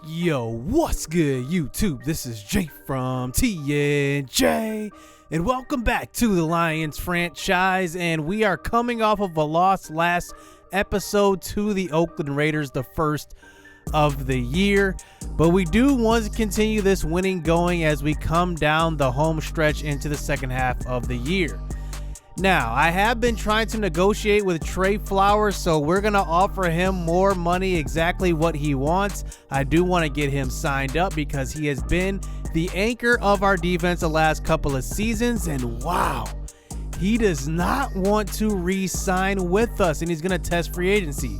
Yo, what's good, YouTube? This is Jay from TNJ, and welcome back to the Lions franchise. And we are coming off of a loss last episode to the Oakland Raiders, the first of the year. But we do want to continue this winning going as we come down the home stretch into the second half of the year. Now, I have been trying to negotiate with Trey Flowers, so we're going to offer him more money, exactly what he wants. I do want to get him signed up because he has been the anchor of our defense the last couple of seasons, and wow, he does not want to re-sign with us, and he's going to test free agency.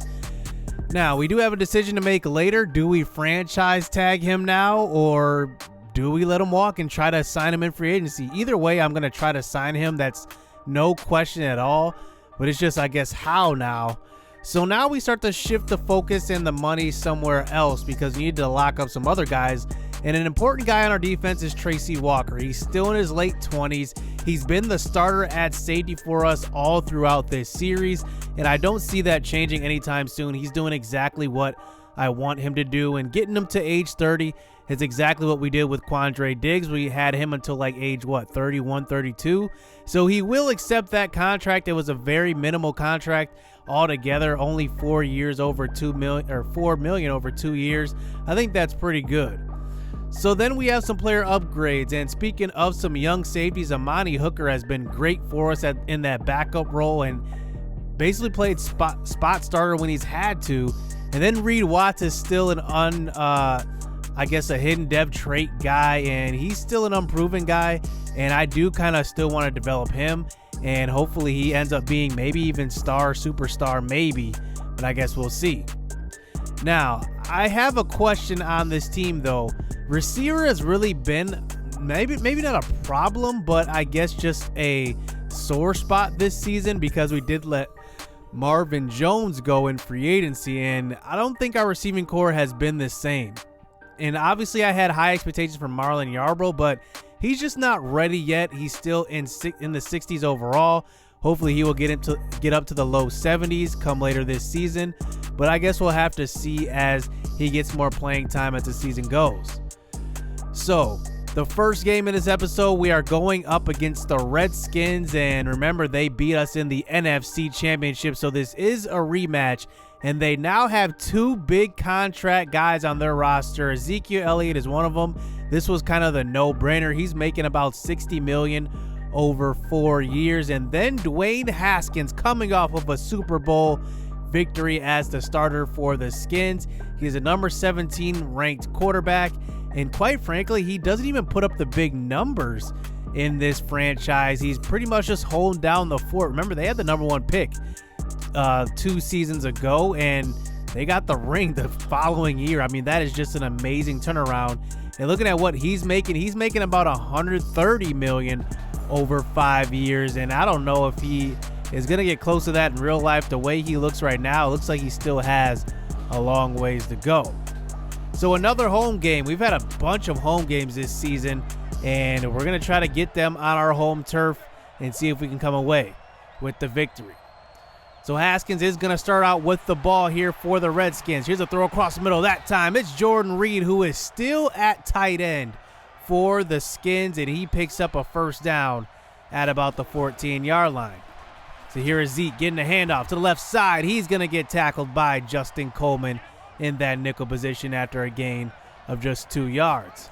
Now, we do have a decision to make later. Do we franchise tag him now, or do we let him walk and try to sign him in free agency? Either way, I'm going to try to sign him. That's no question at all, but it's just, I guess, how now. So now we start to shift the focus and the money somewhere else because we need to lock up some other guys. And an important guy on our defense is Tracy Walker. He's still in his late 20s. He's been the starter at safety for us all throughout this series, and I don't see that changing anytime soon. He's doing exactly what I want him to do, and getting him to age 30 is exactly what we did with Quandre Diggs. We had him until like age 31, 32. So he will accept that contract. It was a very minimal contract altogether, only 4 years over $2 million, or $4 million over 2 years. I think that's pretty good. So then we have some player upgrades, and speaking of some young safeties, Amani Hooker has been great for us in that backup role and basically played spot starter when he's had to. And then Reed Watts is still an I guess a hidden dev trait guy, and he's still an unproven guy, and I do kind of still want to develop him, and hopefully he ends up being maybe even superstar maybe, but I guess we'll see. Now, I have a question on this team though. Receiver has really been maybe not a problem, but I guess just a sore spot this season because we did let Marvin Jones go in free agency, and I don't think our receiving core has been the same. And obviously I had high expectations for Marlon Yarbrough, but he's just not ready yet. He's still in the 60s overall. Hopefully he will get up to the low 70s come later this season, but I guess we'll have to see as he gets more playing time as the season goes. So the first game in this episode, we are going up against the Redskins, and remember, they beat us in the NFC Championship, so this is a rematch. And they now have two big contract guys on their roster. Ezekiel Elliott is one of them. This was kind of the no-brainer. He's making about $60 million over 4 years. And then Dwayne Haskins, coming off of a Super Bowl victory as the starter for the Skins. He's a number 17 ranked quarterback. And quite frankly, he doesn't even put up the big numbers in this franchise. He's pretty much just holding down the fort. Remember, they had the number 1 pick 2 seasons ago, and they got the ring the following year. I mean, that is just an amazing turnaround. And looking at what he's making about $130 million over 5 years, and I don't know if he is going to get close to that in real life. The way he looks right now, it looks like he still has a long ways to go. So another home game. We've had a bunch of home games this season, and we're going to try to get them on our home turf and see if we can come away with the victory. So Haskins is going to start out with the ball here for the Redskins. Here's a throw across the middle. That time it's Jordan Reed, who is still at tight end for the Skins, and he picks up a first down at about the 14-yard line. So here is Zeke getting a handoff to the left side. He's going to get tackled by Justin Coleman in that nickel position after a gain of just 2 yards.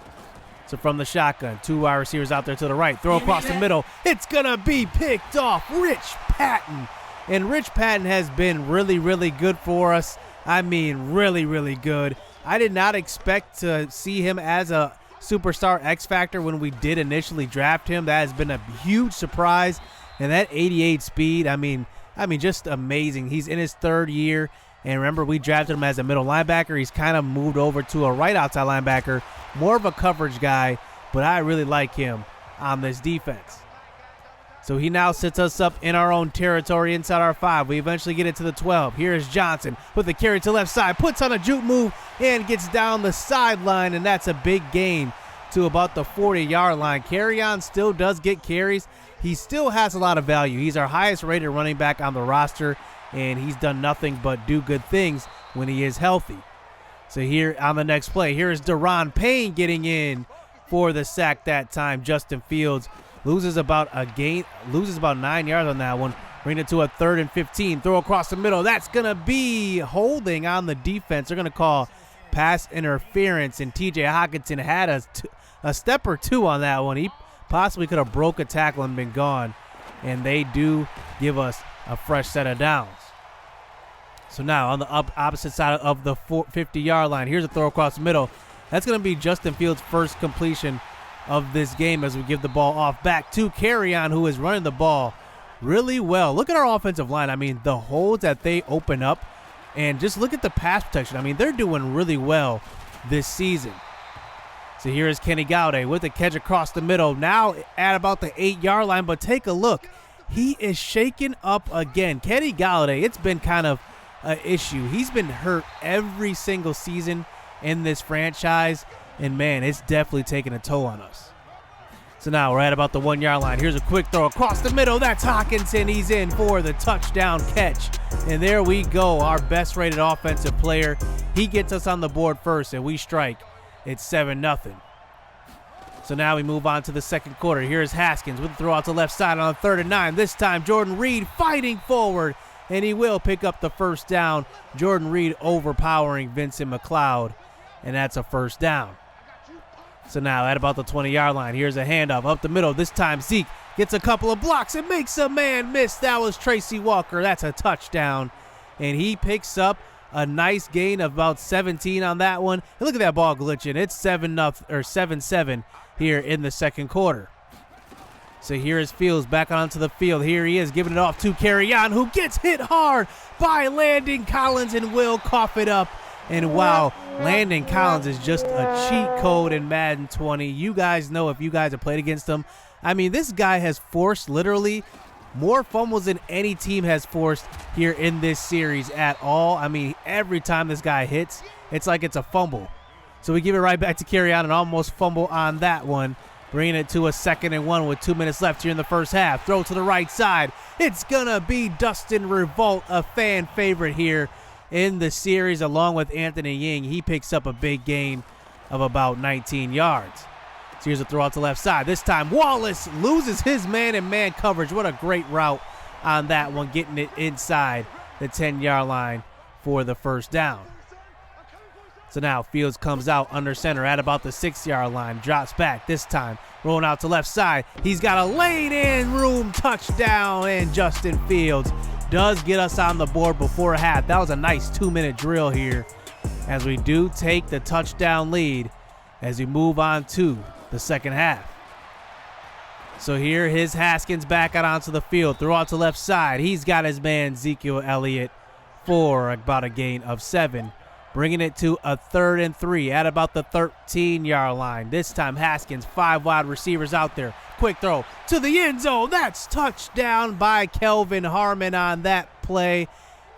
So from the shotgun, 2 wide receivers out there to the right. Throw across the middle. It's going to be picked off. Rich Patton. And Rich Patton has been really, really good for us. I mean, really, really good. I did not expect to see him as a superstar X Factor when we did initially draft him. That has been a huge surprise. And that 88 speed, I mean, just amazing. He's in his 3rd year. And remember, we drafted him as a middle linebacker. He's kind of moved over to a right outside linebacker, more of a coverage guy, but I really like him on this defense. So he now sets us up in our own territory inside our 5. We eventually get it to the 12. Here's Johnson with the carry to left side, puts on a juke move, and gets down the sideline, and that's a big gain to about the 40-yard line. Kerryon still does get carries. He still has a lot of value. He's our highest rated running back on the roster, and he's done nothing but do good things when he is healthy. So here on the next play, here is Deron Payne getting in for the sack that time. Justin Fields loses about 9 yards on that one. Bring it to a 3rd and 15. Throw across the middle. That's going to be holding on the defense. They're going to call pass interference, and T.J. Hockenson had a step or two on that one. He possibly could have broke a tackle and been gone, and they do give us a fresh set of downs. So now on the opposite side of the 50-yard line, here's a throw across the middle. That's going to be Justin Fields' first completion of this game as we give the ball off back to Kerryon, who is running the ball really well. Look at our offensive line. I mean, the holes that they open up, and just look at the pass protection. I mean, they're doing really well this season. So here is Kenny Golladay with the catch across the middle, now at about the 8-yard line, but take a look. He is shaken up again. Kenny Golladay, it's been kind of an issue. He's been hurt every single season in this franchise, and man, it's definitely taking a toll on us. So now we're at about the 1-yard line. Here's a quick throw across the middle. That's Hockenson. He's in for the touchdown catch. And there we go, our best rated offensive player. He gets us on the board first, and we strike. It's 7-0. So now we move on to the second quarter. Here's Haskins with the throw out to left side on a 3rd and 9. This time Jordan Reed fighting forward, and he will pick up the first down. Jordan Reed overpowering Vincent McLeod, and that's a first down. So now at about the 20-yard line, here's a handoff up the middle. This time Zeke gets a couple of blocks and makes a man miss. That was Tracy Walker. That's a touchdown. And he picks up a nice gain of about 17 on that one. And look at that ball glitching. It's 7-7 here in the second quarter. So here is Fields back onto the field. Here he is giving it off to Kerryon, who gets hit hard by Landon Collins and will cough it up. And wow, Landon Collins is just a cheat code in Madden 20. You guys know, if you guys have played against him, I mean, this guy has forced literally more fumbles than any team has forced here in this series at all. I mean, every time this guy hits, it's like it's a fumble. So we give it right back to Kerryon and almost fumble on that one, bringing it to a 2nd and 1 with 2 minutes left here in the first half. Throw to the right side. It's going to be Dustin Revolt, a fan favorite here in the series, along with Anthony Ying. He picks up a big gain of about 19 yards. So here's a throw out to left side. This time Wallace loses his man-in-man coverage. What a great route on that one, getting it inside the 10-yard line for the first down. So now Fields comes out under center at about the 6-yard line, drops back this time, rolling out to left side. He's got a lane in room touchdown, and Justin Fields does get us on the board before half. That was a nice 2-minute drill here as we do take the touchdown lead as we move on to the second half. So here is Haskins back out onto the field, throw out to left side. He's got his man Ezekiel Elliott for about a gain of 7, bringing it to a 3rd and 3 at about the 13-yard line. This time Haskins, 5 wide receivers out there. Quick throw to the end zone. That's touchdown by Kelvin Harmon on that play.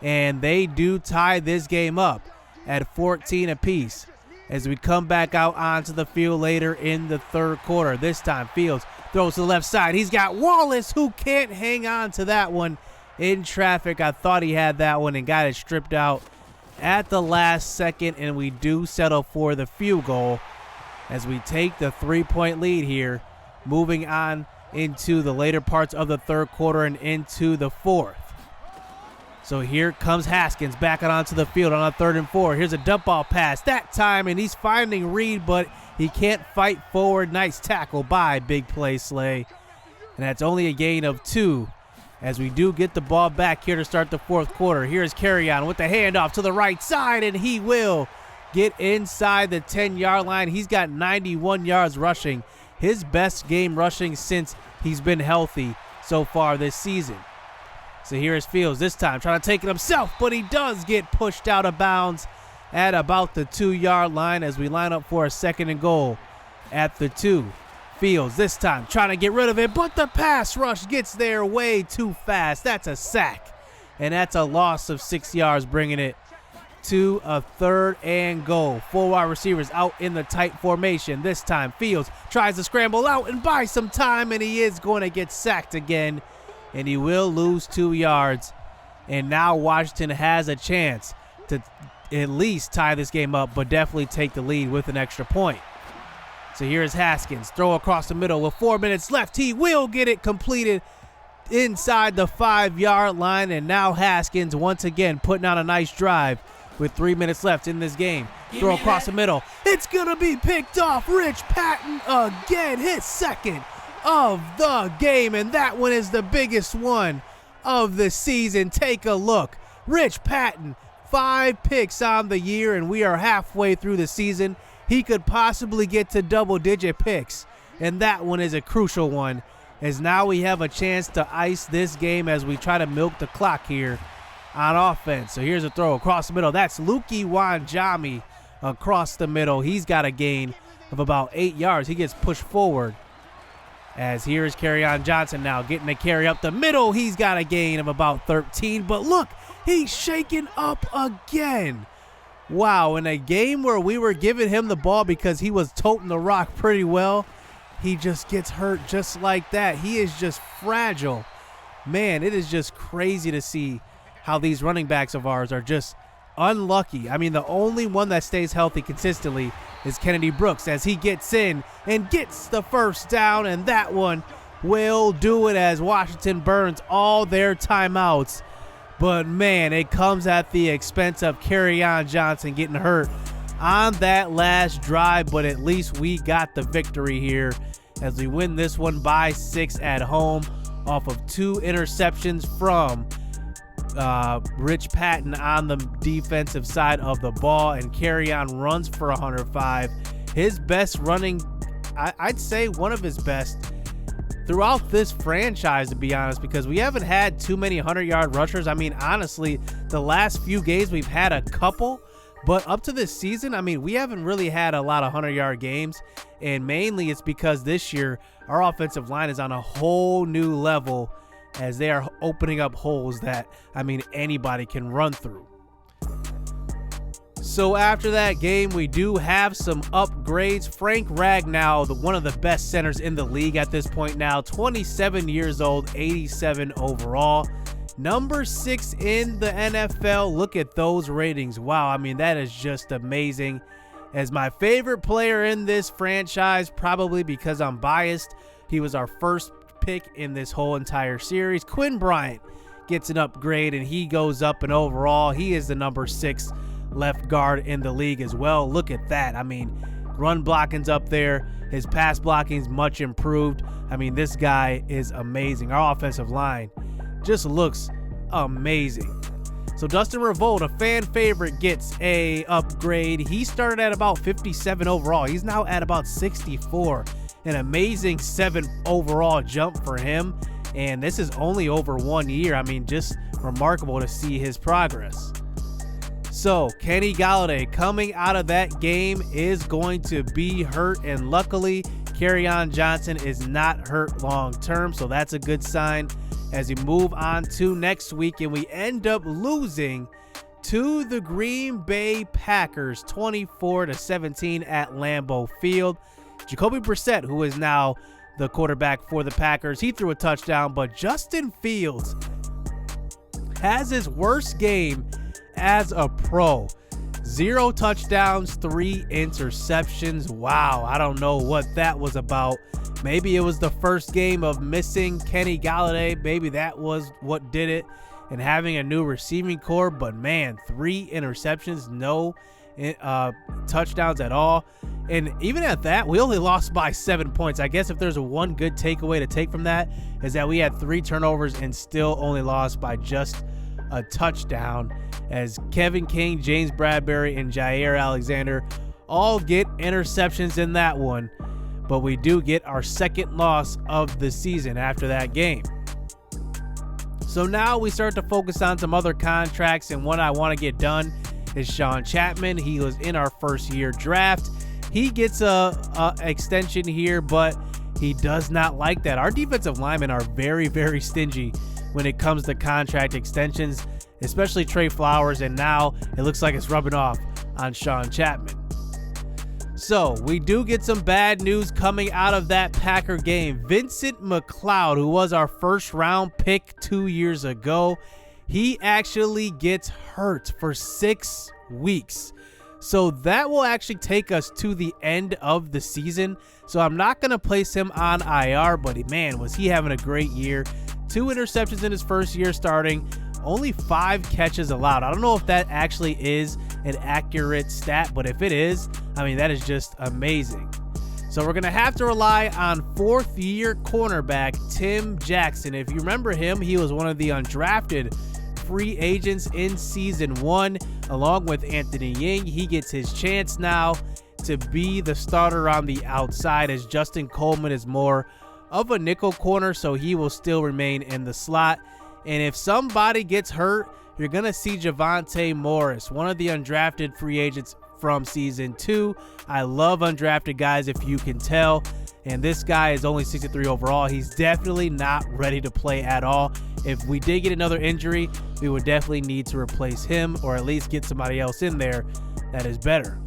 And they do tie this game up at 14 apiece as we come back out onto the field later in the third quarter. This time Fields throws to the left side. He's got Wallace, who can't hang on to that one in traffic. I thought he had that one and got it stripped out at the last second, and we do settle for the field goal as we take the 3-point lead here, moving on into the later parts of the third quarter and into the fourth. So here comes Haskins back out onto the field on a 3rd and 4. Here's a dump ball pass that time, and he's finding Reed, but he can't fight forward. Nice tackle by Big Play Slay. And that's only a gain of 2 as we do get the ball back here to start the fourth quarter. Here's Kerryon with the handoff to the right side, and he will get inside the 10-yard line. He's got 91 yards rushing, his best game rushing since he's been healthy so far this season. So here is Fields this time trying to take it himself, but he does get pushed out of bounds at about the 2-yard line as we line up for a 2nd and goal at the 2. Fields this time trying to get rid of it, but the pass rush gets there way too fast. That's a sack, and that's a loss of 6 yards, bringing it to a 3rd and goal. 4 wide receivers out in the tight formation. This time Fields tries to scramble out and buy some time, and he is going to get sacked again, and he will lose 2 yards. And now Washington has a chance to at least tie this game up, but definitely take the lead with an extra point. So here's Haskins, throw across the middle with 4 minutes left. He will get it completed inside the 5-yard line, and now Haskins once again putting out a nice drive with 3 minutes left in this game. Throw across the middle. It's going to be picked off. Rich Patton again, his second of the game, and that one is the biggest one of the season. Take a look. Rich Patton, 5 picks on the year, and we are halfway through the season. He could possibly get to double-digit picks, and that one is a crucial one, as now we have a chance to ice this game as we try to milk the clock here on offense. So here's a throw across the middle. That's Luki Wanjami across the middle. He's got a gain of about 8 yards. He gets pushed forward. As here's Kerryon Johnson now getting a carry up the middle. He's got a gain of about 13. But look, he's shaken up again. Wow, in a game where we were giving him the ball because he was toting the rock pretty well, he just gets hurt just like that. He is just fragile. Man, it is just crazy to see how these running backs of ours are just unlucky. I mean, the only one that stays healthy consistently is Kennedy Brooks as he gets in and gets the first down, and that one will do it as Washington burns all their timeouts. But, man, it comes at the expense of Kerryon Johnson getting hurt on that last drive, but at least we got the victory here as we win this one by 6 at home off of 2 interceptions from Rich Patton on the defensive side of the ball, and Kerryon runs for 105. His best running, I'd say one of his best throughout this franchise, to be honest, because we haven't had too many 100-yard rushers. I mean, honestly, the last few games we've had a couple, but up to this season, I mean, we haven't really had a lot of 100-yard games, and mainly it's because this year our offensive line is on a whole new level as they are opening up holes that, I mean, anybody can run through. So after that game, we do have some upgrades. Frank Ragnow, one of the best centers in the league at this point now, 27 years old, 87 overall. Number 6 in the NFL. Look at those ratings. Wow, I mean, that is just amazing. As my favorite player in this franchise, probably because I'm biased, he was our first pick in this whole entire series. Quinn Bryant gets an upgrade, and he goes up and overall. He is the number 6 left guard in the league as well. Look at that. I mean, run blocking's up there. His pass blocking's much improved. I mean, this guy is amazing. Our offensive line just looks amazing. So Dustin Revolt, a fan favorite, gets a upgrade. He started at about 57 overall. He's now at about 64. An amazing 7 overall jump for him. And this is only over 1 year. I mean, just remarkable to see his progress. So Kenny Golladay coming out of that game is going to be hurt, and luckily Kerryon Johnson is not hurt long term, so that's a good sign as we move on to next week, and we end up losing to the Green Bay Packers 24-17 at Lambeau Field. Jacoby Brissett, who is now the quarterback for the Packers, he threw a touchdown, but Justin Fields has his worst game as a pro. 0 touchdowns, 3 interceptions. Wow, I don't know what that was about. Maybe it was the first game of missing Kenny Golladay. Maybe that was what did it, and having a new receiving core. But man, 3 interceptions, no touchdowns at all. And even at that, we only lost by 7 points. I guess if there's one good takeaway to take from that is that we had 3 turnovers and still only lost by just a touchdown, as Kevin King, James Bradbury, and Jair Alexander all get interceptions in that one. But we do get our second loss of the season after that game. So now we start to focus on some other contracts, and one I want to get done is Sean Chapman. He was in our first year draft. He gets a extension here, but he does not like that. Our defensive linemen are very, very stingy when it comes to contract extensions, especially Trey Flowers, and now it looks like it's rubbing off on Sean Chapman. So we do get some bad news coming out of that Packer game. Vincent McLeod, who was our first round pick 2 years ago, he actually gets hurt for 6 weeks. So that will actually take us to the end of the season. So I'm not going to place him on IR, but man, was he having a great year. 2 interceptions in his first year starting, only 5 catches allowed. I don't know if that actually is an accurate stat, but if it is, I mean, that is just amazing. So we're going to have to rely on 4th-year cornerback Tim Jackson. If you remember him, he was one of the undrafted free agents in season 1, along with Anthony Ying. He gets his chance now to be the starter on the outside, as Justin Coleman is more of a nickel corner, so he will still remain in the slot. And if somebody gets hurt, you're going to see Javonte Morris, one of the undrafted free agents from season 2. I love undrafted guys, if you can tell. And this guy is only 63 overall. He's definitely not ready to play at all. If we did get another injury, we would definitely need to replace him, or at least get somebody else in there that is better.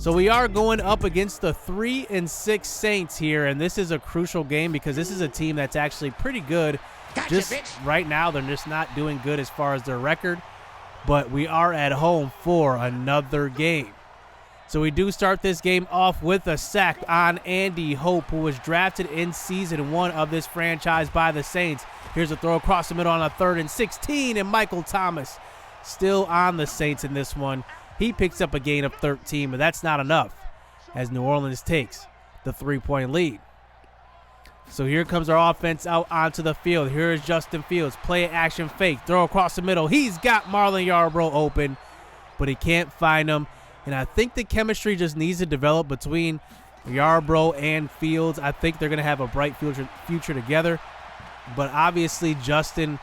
So we are going up against the 3-6 Saints here, and this is a crucial game because this is a team that's actually pretty good. Just right now, they're just not doing good as far as their record, but we are at home for another game. So we do start this game off with a sack on Andy Hope, who was drafted in season 1 of this franchise by the Saints. Here's a throw across the middle on a 3rd and 16, and Michael Thomas still on the Saints in this one. He picks up a gain of 13, but that's not enough as New Orleans takes the 3-point lead. So here comes our offense out onto the field. Here is Justin Fields. Play action fake. Throw across the middle. He's got Marlon Yarbrough open, but he can't find him. And I think the chemistry just needs to develop between Yarbrough and Fields. I think they're going to have a bright future together. But obviously Kenny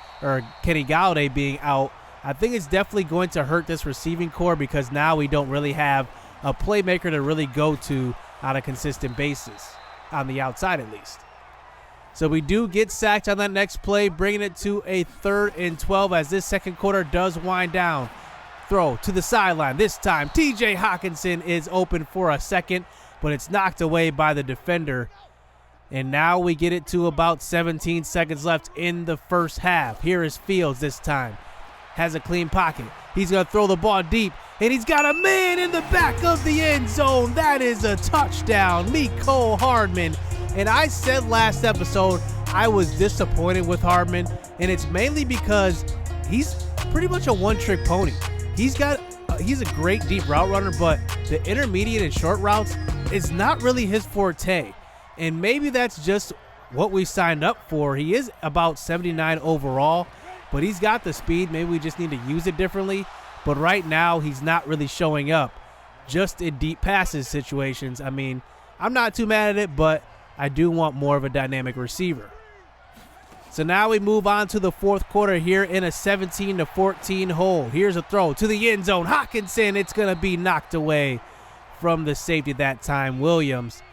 Galladay being out, I think it's definitely going to hurt this receiving core, because now we don't really have a playmaker to really go to on a consistent basis, on the outside at least. So we do get sacked on that next play, bringing it to a 3rd and 12 as this second quarter does wind down. Throw to the sideline. This time, TJ Hawkinson is open for a second, but it's knocked away by the defender. And now we get it to about 17 seconds left in the first half. Here is Fields this time. Has a clean pocket. He's going to throw the ball deep, and he's got a man in the back of the end zone. That is a touchdown. Mecole Hardman. And I said last episode I was disappointed with Hardman, and it's mainly because he's pretty much a one-trick pony. He's a great deep route runner, but the intermediate and short routes is not really his forte. And maybe that's just what we signed up for. He is about 79 overall, but he's got the speed. Maybe we just need to use it differently. But right now, he's not really showing up just in deep passes situations. I mean, I'm not too mad at it, but I do want more of a dynamic receiver. So now we move on to the 4th quarter here in a 17-14 hold. Here's a throw to the end zone. Hawkinson, it's going to be knocked away from the safety that time, Williams,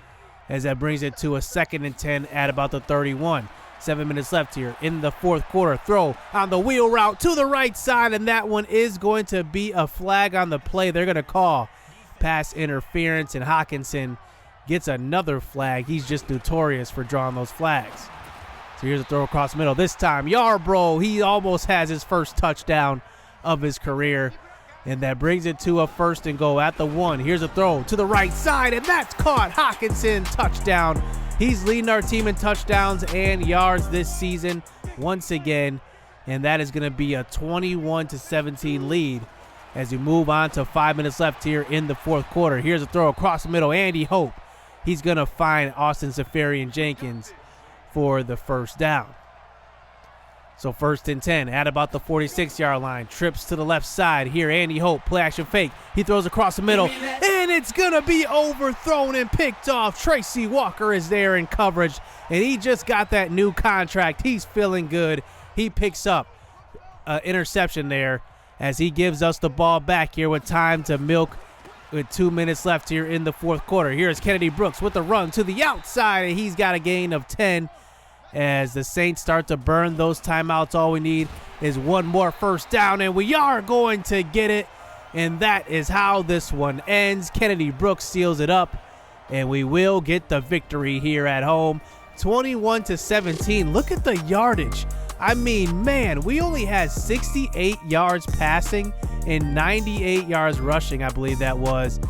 as that brings it to a 2nd and 10 at about the 31. 7 minutes left here in the 4th quarter. Throw on the wheel route to the right side, and that one is going to be a flag on the play. They're going to call pass interference, and Hawkinson gets another flag. He's just notorious for drawing those flags. So here's a throw across the middle. This time, Yarbrough, he almost has his first touchdown of his career. And that brings it to a 1st and goal at the 1. Here's a throw to the right side, and that's caught. Hawkinson, touchdown. He's leading our team in touchdowns and yards this season once again. And that is going to be a 21-17 lead as we move on to 5 minutes left here in the 4th quarter. Here's a throw across the middle. Andy Hope. He's going to find Austin Seferian-Jenkins for the first down. So 1st and 10 at about the 46-yard line. Trips to the left side here. Andy Hope, play action fake. He throws across the middle, and it's going to be overthrown and picked off. Tracy Walker is there in coverage, and he just got that new contract. He's feeling good. He picks up an interception there as he gives us the ball back here with time to milk with 2 minutes left here in the 4th quarter. Here's Kennedy Brooks with the run to the outside, and he's got a gain of 10. As the Saints start to burn those timeouts, all we need is one more first down, and we are going to get it. And that is how this one ends. Kennedy Brooks seals it up, and we will get the victory here at home. 21-17. Look at the yardage. I mean, man, we only had 68 yards passing and 98 yards rushing, I believe that was.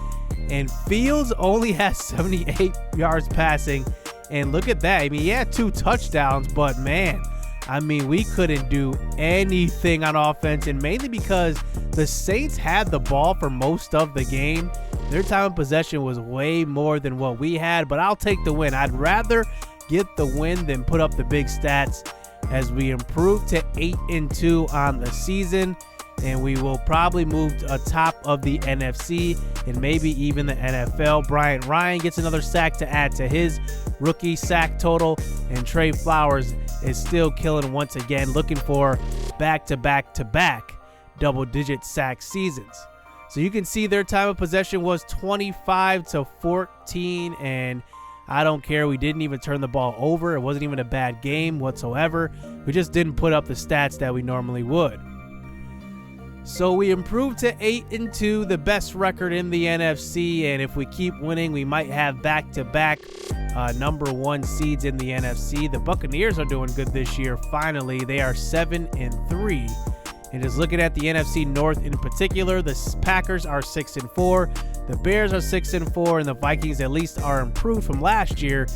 And Fields only has 78 yards passing. And look at that. I mean, he had 2 touchdowns, but man, I mean, we couldn't do anything on offense, and mainly because the Saints had the ball for most of the game. Their time of possession was way more than what we had, but I'll take the win. I'd rather get the win than put up the big stats as we improve to 8-2 on the season, and we will probably move atop of the NFC and maybe even the NFL. Bryant Ryan gets another sack to add to his rookie sack total, and Trey Flowers is still killing once again, looking for back-to-back-to-back double-digit sack seasons. So you can see their time of possession was 25-14, and I don't care. We didn't even turn the ball over. It wasn't even a bad game whatsoever. We just didn't put up the stats that we normally would. So we improved to 8-2, the best record in the NFC, and if we keep winning, we might have back-to-back number 1 seeds in the NFC. The Buccaneers are doing good this year. Finally, they are 7-3. And just looking at the NFC North in particular, the Packers are 6-4, the Bears are 6-4, and the Vikings at least are improved from last year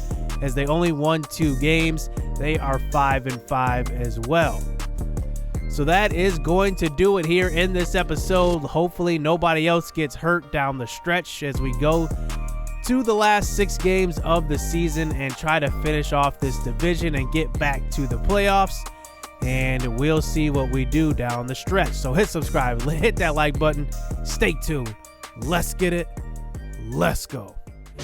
as they only won 2 games. They are 5-5 as well. So that is going to do it here in this episode. Hopefully nobody else gets hurt down the stretch as we go to the last 6 games of the season and try to finish off this division and get back to the playoffs. And we'll see what we do down the stretch. So hit subscribe, hit that like button, stay tuned. Let's get it. Let's go.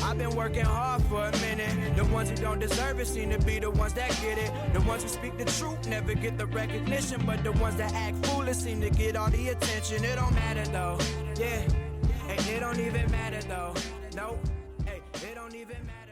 I've been working hard for a minute. The ones who don't deserve it seem to be the ones that get it. The ones who speak the truth never get the recognition, but the ones that act foolish seem to get all the attention. It don't matter though, yeah. Hey, it don't even matter though, no. Hey, it don't even matter.